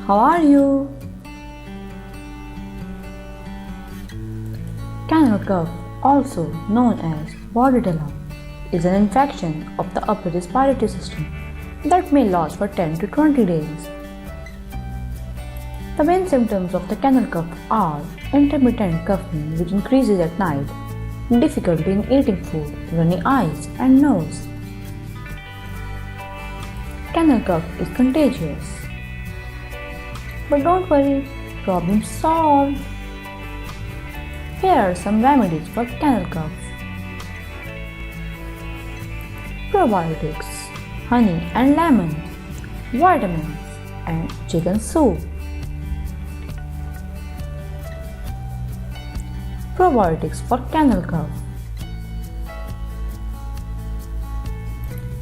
how are you? Kennel cough, also known as Bordetella, is an infection of the upper respiratory system that may last for 10 to 20 days. The main symptoms of the kennel cough are intermittent coughing, which increases at night, difficulty in eating food, runny eyes and nose. Kennel cough is contagious. But don't worry, problem solved. Here are some remedies for kennel cough. Probiotics, honey and lemon, vitamins and chicken soup. Probiotics for kennel cough.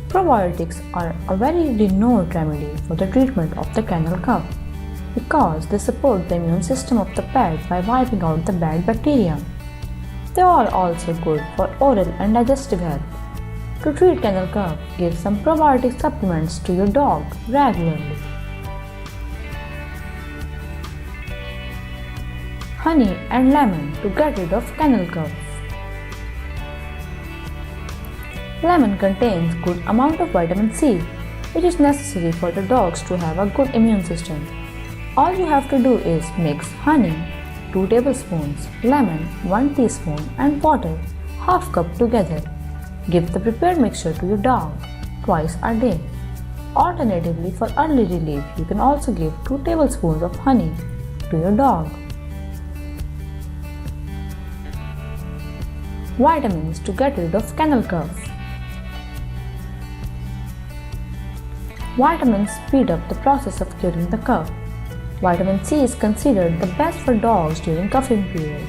Probiotics are a very renowned remedy for the treatment of the kennel cough because they support the immune system of the pet by wiping out the bad bacteria. They are also good for oral and digestive health. To treat kennel cough, give some probiotic supplements to your dog regularly. Honey and lemon to get rid of kennel cough. Lemon contains good amount of vitamin C, which is necessary for the dogs to have a good immune system. All you have to do is mix honey 2 tablespoons, lemon 1 teaspoon and water half cup together. Give the prepared mixture to your dog twice a day. Alternatively, for early relief, you can also give 2 tablespoons of honey to your dog. Vitamins to get rid of kennel cough. Vitamins speed up the process of curing the cough. Vitamin C is considered the best for dogs during coughing period.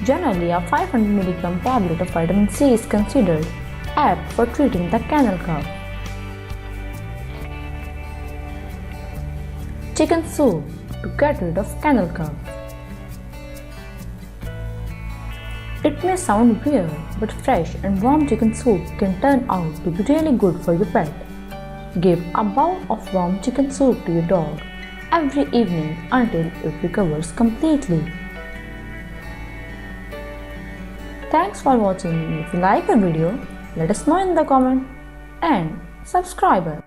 Generally, a 500 mg tablet of vitamin C is considered apt for treating the kennel cough. Chicken soup to get rid of kennel cough. It may sound weird, but fresh and warm chicken soup can turn out to be really good for your pet. Give a bowl of warm chicken soup to your dog every evening until it recovers completely. Thanks for watching. If you like the video, let us know in the comment and subscribe.